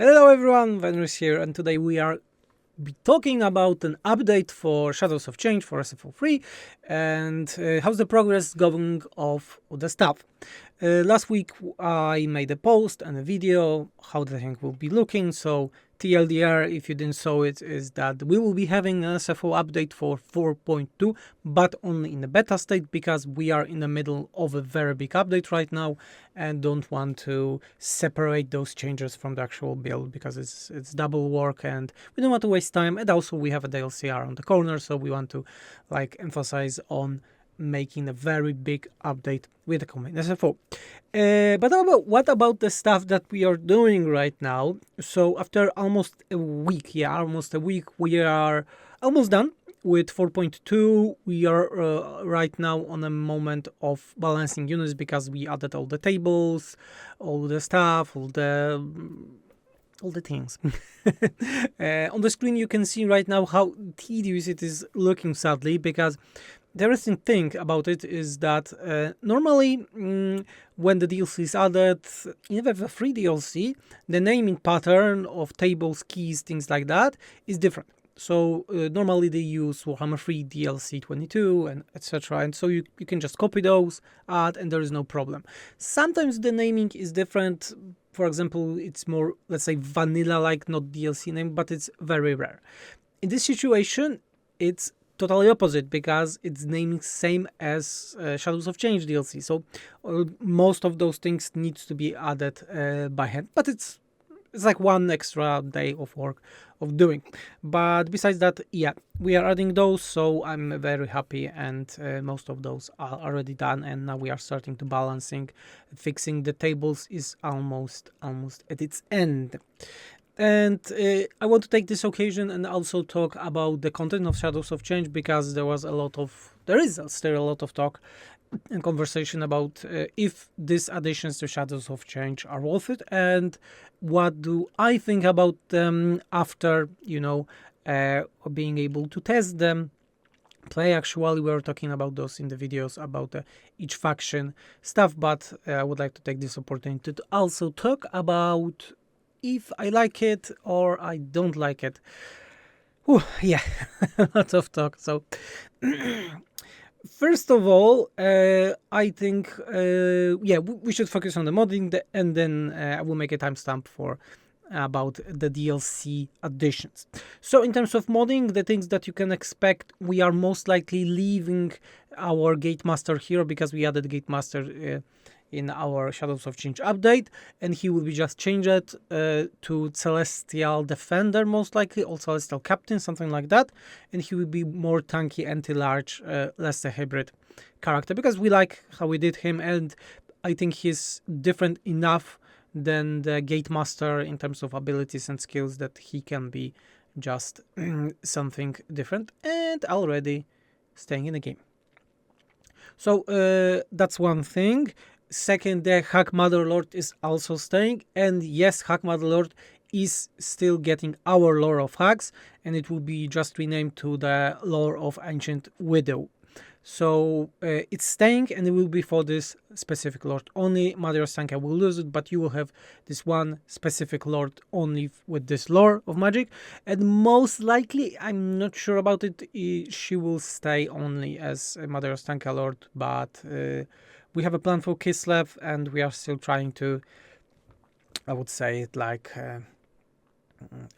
Hello everyone, Venus here, and today we are talking about an update for Shadows of Change for SFO3 and how's the progress going of the stuff. Last week I made a post and a video how the thing will be looking, so TLDR, if you didn't saw it, is that we will be having an SFO update for 4.2, but only in the beta state because we are in the middle of a very big update right now and don't want to separate those changes from the actual build because it's double work and we don't want to waste time. And also we have a DLC around the corner, so we want to emphasize on making a very big update with the combined SFO. But what about the stuff that we are doing right now? So after almost a week, we are almost done with 4.2. We are right now on a moment of balancing units because we added all the tables, all the stuff, all the things. On the screen you can see right now how tedious it is looking, sadly, because the interesting thing about it is that normally when the DLC is added, even the free DLC, the naming pattern of tables, keys, things like that is different. So normally they use Warhammer 3 DLC 22 and etc. And so you can just copy those, add, and there is no problem. Sometimes the naming is different. For example, it's more, let's say, vanilla-like, not DLC name, but it's very rare. In this situation, it's totally opposite because it's naming same as Shadows of Change DLC. So most of those things needs to be added by hand, but it's like one extra day of work of doing. But besides that, yeah, we are adding those, so I'm very happy, and most of those are already done, and now we are starting to balancing. Fixing the tables is almost at its end. And I want to take this occasion and also talk about the content of Shadows of Change because there is still a lot of talk and conversation about if these additions to Shadows of Change are worth it and what do I think about them after, being able to test them. Play actually, we were talking about those in the videos about each faction stuff, but I would like to take this opportunity to also talk about if I like it or I don't like it. Yeah, a lot of talk. So, first of all, I think, we should focus on the modding, and then I will make a timestamp for about the DLC additions. So in terms of modding, the things that you can expect, we are most likely leaving our Gate Master here because we added Gate Master in our Shadows of Change update, and he will be just changed to Celestial Defender, most likely, or Celestial Captain, something like that, and he will be more tanky, anti-large, less a hybrid character, because we like how we did him, and I think he's different enough than the Gate Master in terms of abilities and skills that he can be just something different, and already staying in the game. So that's one thing. Second, the Hack Motherlord is also staying, and yes, Hack Motherlord is still getting our lore of hacks, and it will be just renamed to the lore of Ancient Widow. So it's staying, and it will be for this specific lord only. Mother Sanka will lose it, but you will have this one specific lord only with this lore of magic, and most likely, I'm not sure about it, she will stay only as a Mother Sanka lord, but we have a plan for Kislev, and we are still trying to, I would say,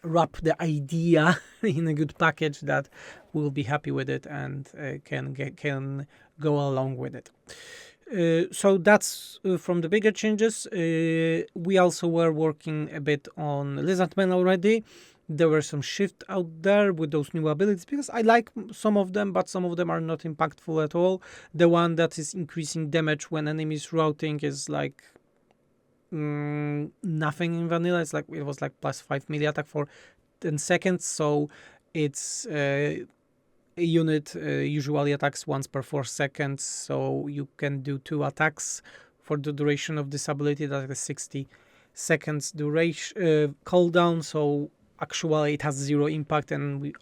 wrap the idea in a good package that we'll be happy with it and can go along with it. So that's from the bigger changes. We also were working a bit on Lizardmen already. There were some shifts out there with those new abilities because I like some of them, but some of them are not impactful at all. The one that is increasing damage when enemies routing is like nothing in vanilla. It was like plus 5 melee attack for 10 seconds, so it's a unit usually attacks once per 4 seconds, so you can do 2 attacks for the duration of this ability. That's a 60 seconds duration cooldown, so actually it has 0 impact, and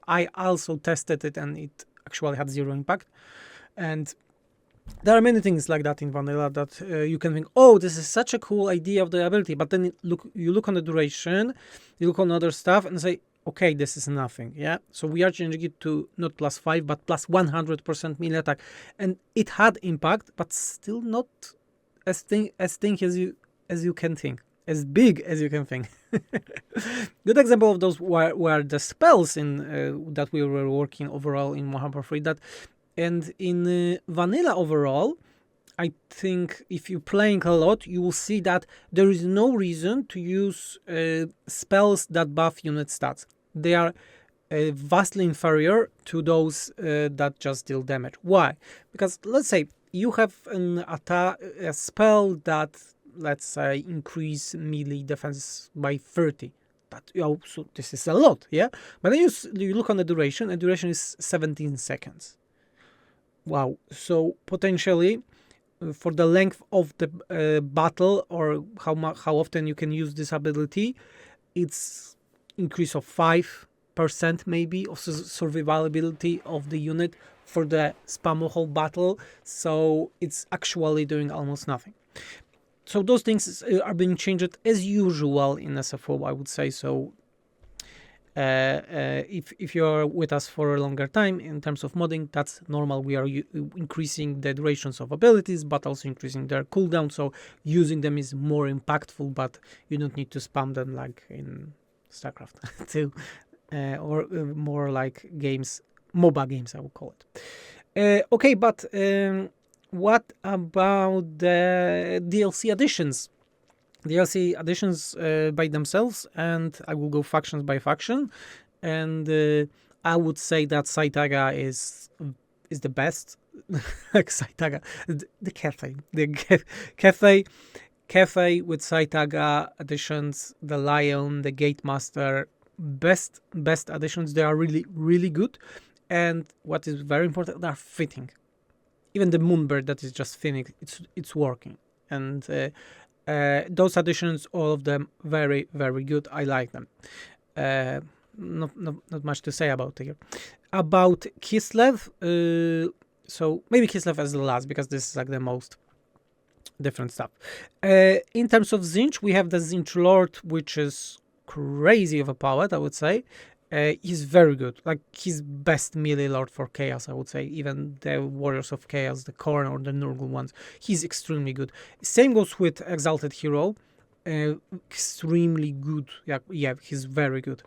I also tested it and it actually had 0 impact. And There are many things like that in vanilla that you can think, oh, this is such a cool idea of the ability, but then you look on the duration, you look on other stuff and say, okay, this is nothing. Yeah, so we are changing it to not +5 but +100% melee attack, and it had impact, but still not as you can think, as big as you can think. Good example of those were the spells in that we were working overall in Warhammer 3. And in vanilla overall, I think if you're playing a lot, you will see that there is no reason to use spells that buff unit stats. They are vastly inferior to those that just deal damage. Why? Because let's say you have a spell that, let's say, increase melee defense by 30. So this is a lot, yeah? But then you look on the duration, and duration is 17 seconds. Wow. So potentially, for the length of the battle, or how often you can use this ability, it's increase of 5% maybe of survivability of the unit for the spam whole battle. So it's actually doing almost nothing. So those things are being changed as usual in SFO, I would say. So if you're with us for a longer time in terms of modding, that's normal. We are increasing the durations of abilities, but also increasing their cooldown, so using them is more impactful, but you don't need to spam them like in StarCraft 2 or more like games, MOBA games, I would call it. Okay, but what about the DLC additions? DLC additions by themselves, and I will go factions by faction, and I would say that Saitaga is the best. Like Saitaga, the cafe with Saitaga additions, the Lion, the Gate Master, best additions. They are really good, and what is very important, they are fitting. Even the Moonbird that is just fitting, it's working, and those additions, all of them, very good. I like them. Not much to say about here. About Kislev, so maybe Kislev as the last, because this is like the most different stuff. In terms of Zinch, we have the Zinch Lord, which is crazy of a poet, I would say. He's very good. Like, he's best melee lord for Chaos, I would say. Even the Warriors of Chaos, the Khorne or the Nurgle ones, he's extremely good. Same goes with Exalted Hero. Extremely good. Yeah, he's very good.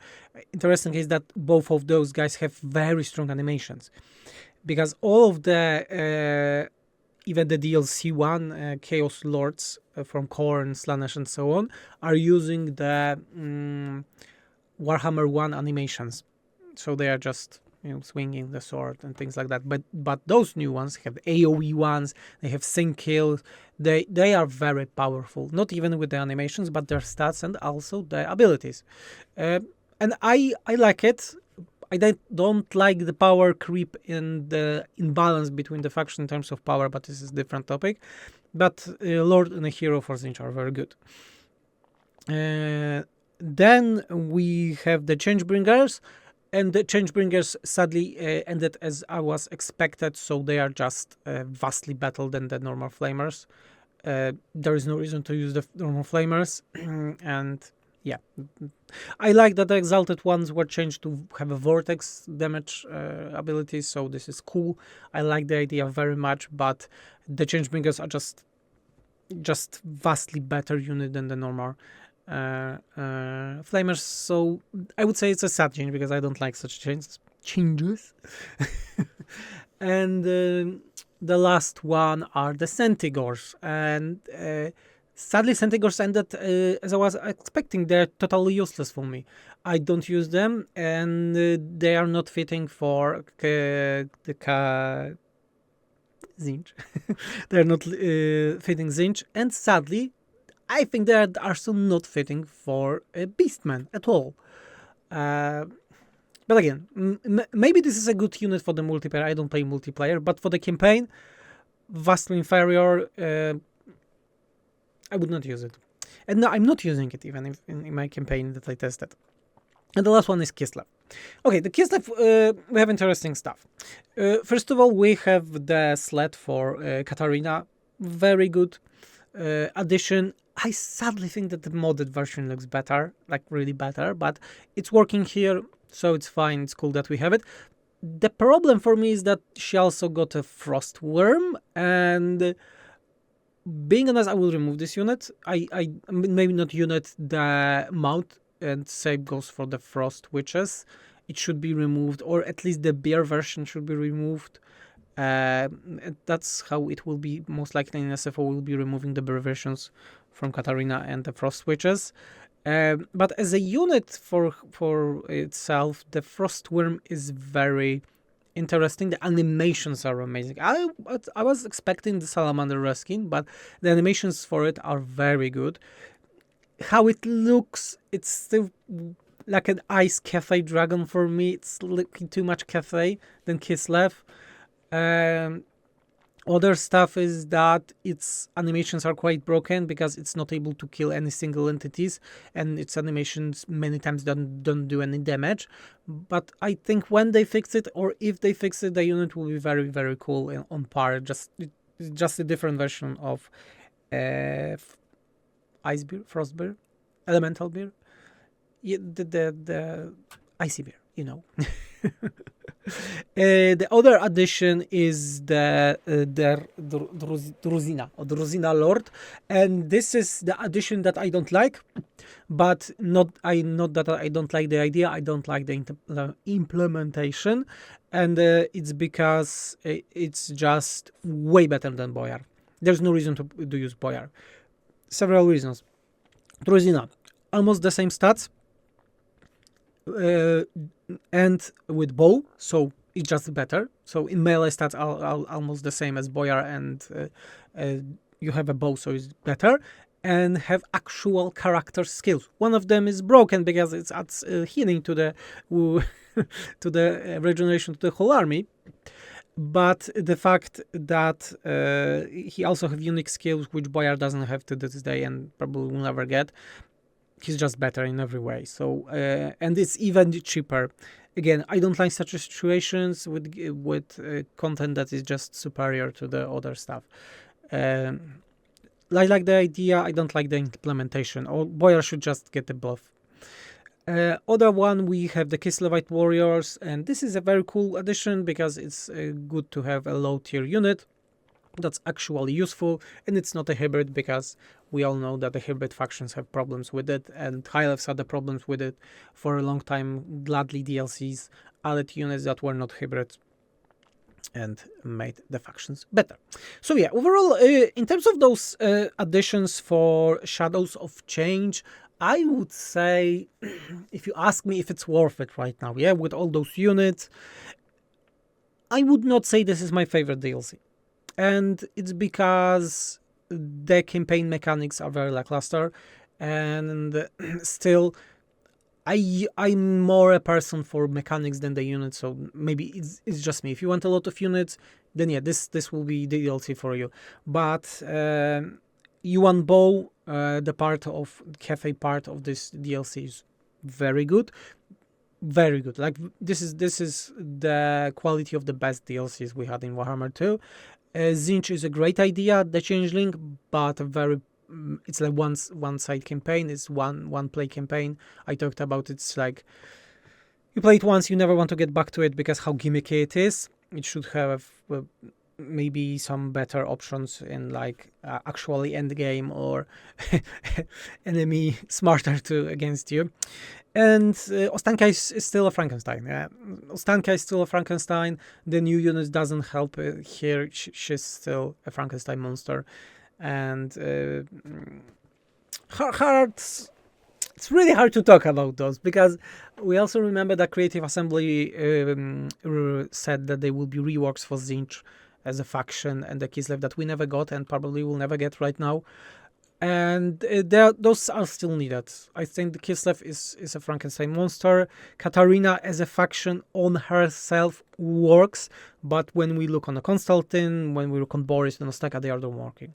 Interesting is that both of those guys have very strong animations, because all of the even the DLC one, Chaos Lords from Khorne, Slanesh, and so on, are using the Warhammer 1 animations, so they are just swinging the sword and things like that. But those new ones have AoE ones, they have sync kills, they are very powerful, not even with the animations, but their stats and also the abilities. And I like it. I don't like the power creep in the imbalance between the faction in terms of power, but this is a different topic. But Lord and a Hero for Zinch are very good. Then we have the Changebringers, and the Changebringers sadly ended as I was expected, so they are just vastly better than the normal Flamers. There is no reason to use the normal Flamers, and yeah, I like that the Exalted ones were changed to have a Vortex damage ability, so this is cool. I like the idea very much, but the Changebringers are just vastly better unit than the normal Flamers, so I would say it's a sad change, because I don't like such changes. And the last one are the Centigors, and sadly Centigors ended as I was expecting. They're totally useless for me. I don't use them, and they are not fitting for the Zinch. They're not fitting Zinch, and sadly I think they are also not fitting for a Beastman at all. But again, maybe this is a good unit for the multiplayer. I don't play multiplayer, but for the campaign, vastly inferior. I would not use it. And no, I'm not using it even in my campaign that I tested. And the last one is Kislev. Okay, the Kislev, we have interesting stuff. First of all, we have the sled for Katarina. Very good addition. I sadly think that the modded version looks better, like really better, but it's working here, so it's fine. It's cool that we have it. The problem for me is that she also got a frost worm, and being honest, I will remove this unit. I maybe not unit, the mount, and same goes for the frost witches. It should be removed, or at least the bear version should be removed. That's how it will be most likely in SFO. We'll be removing the bear versions from Katarina and the frost witches. But as a unit for itself, the frost worm is very interesting. The animations are amazing. I was expecting the salamander reskin, but the animations for it are very good. How it looks, it's still like an ice cafe dragon for me. It's looking too much cafe than Kislev. Other stuff is that its animations are quite broken because it's not able to kill any single entities, and its animations many times don't do any damage. But I think when they fix it, or if they fix it, the unit will be very, very cool and on par. It's just a different version of ice beer, frost beer, elemental beer, yeah, the icy beer, you know. The other addition is the Druzina, or the Druzina Lord, and this is the addition that I don't like, but not that I don't like the idea. I don't like the implementation, and it's because it's just way better than Boyar. There's no reason to use Boyar. Several reasons. Druzina, almost the same stats. And with bow, so it's just better. So in melee stats are almost the same as Boyar, and you have a bow, so it's better. And have actual character skills. One of them is broken because it adds healing to the to the regeneration to the whole army. But the fact that he also have unique skills which Boyar doesn't have to this day and probably will never get. He's just better in every way. So and it's even cheaper. Again, I don't like such situations with content that is just superior to the other stuff. I like the idea. I don't like the implementation. Or Boyar should just get the buff. Other one, we have the Kislevite Warriors, and this is a very cool addition because it's good to have a low tier unit that's actually useful, and it's not a hybrid because we all know that the hybrid factions have problems with it, and high levels had the problems with it for a long time. Gladly DLCs added units that were not hybrid and made the factions better. So yeah, overall, in terms of those additions for Shadows of Change, I would say, if you ask me if it's worth it right now, yeah, with all those units, I would not say this is my favorite DLC. And it's because the campaign mechanics are very lackluster, and still I'm more a person for mechanics than the units, so maybe it's just me. If you want a lot of units, then yeah, this will be the DLC for you. But you want bow, the part of cafe part of this DLC is very good. Very good. Like this is the quality of the best DLCs we had in Warhammer 2. Zinch is a great idea, the Changeling, but it's like one side campaign. It's one play campaign. I talked about it's like you play it once, you never want to get back to it because how gimmicky it is. It should have maybe some better options in like actually end game or enemy smarter against you. And Ostanka is still a Frankenstein. Yeah? Ostanka is still a Frankenstein. The new unit doesn't help here. She's still a Frankenstein monster. And hard. It's really hard to talk about those because we also remember that Creative Assembly said that there will be reworks for Zinch as a faction and the Kislev that we never got and probably will never get right now. And those are still needed. I think the Kislev is a Frankenstein monster. Katarina as a faction on herself works, but when we look on the Constantine, when we look on Boris and Ostaka, they are not working.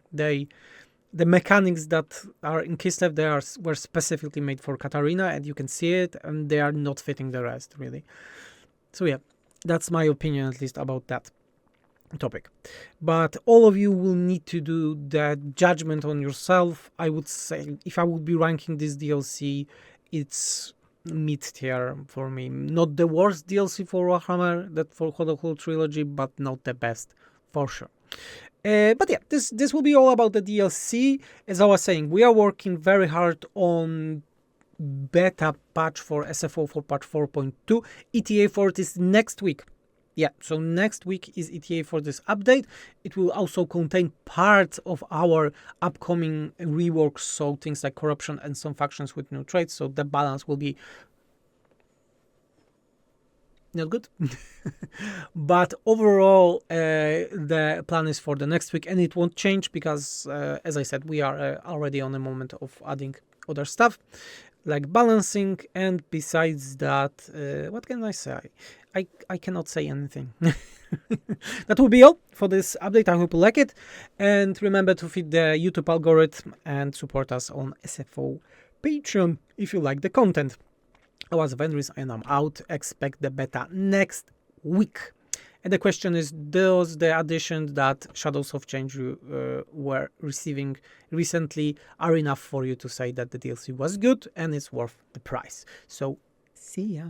the mechanics that are in Kislev, were specifically made for Katarina, and you can see it, and they are not fitting the rest, really. So yeah, that's my opinion, at least, about that topic. But all of you will need to do that judgment on yourself. I would say, if I would be ranking this DLC, it's mid-tier for me. Not the worst DLC for Warhammer, that for the whole trilogy, but not the best, for sure. But yeah, this will be all about the DLC. As I was saying, we are working very hard on beta patch for SFO for patch 4.2. ETA for it is next week. Yeah, so next week is ETA for this update. It will also contain parts of our upcoming reworks, so things like corruption and some factions with new traits, so the balance will be not good. But overall, the plan is for the next week, and it won't change because, as I said, we are already on a moment of adding other stuff like balancing. And besides that, what can I say? I cannot say anything. That will be all for this update. I hope you like it, and remember to feed the YouTube algorithm and support us on SFO Patreon if you like the content. I was Venris and I'm out. Expect the beta next week. And the question is, does the additions that Shadows of Change were receiving recently are enough for you to say that the DLC was good and it's worth the price? So, see ya.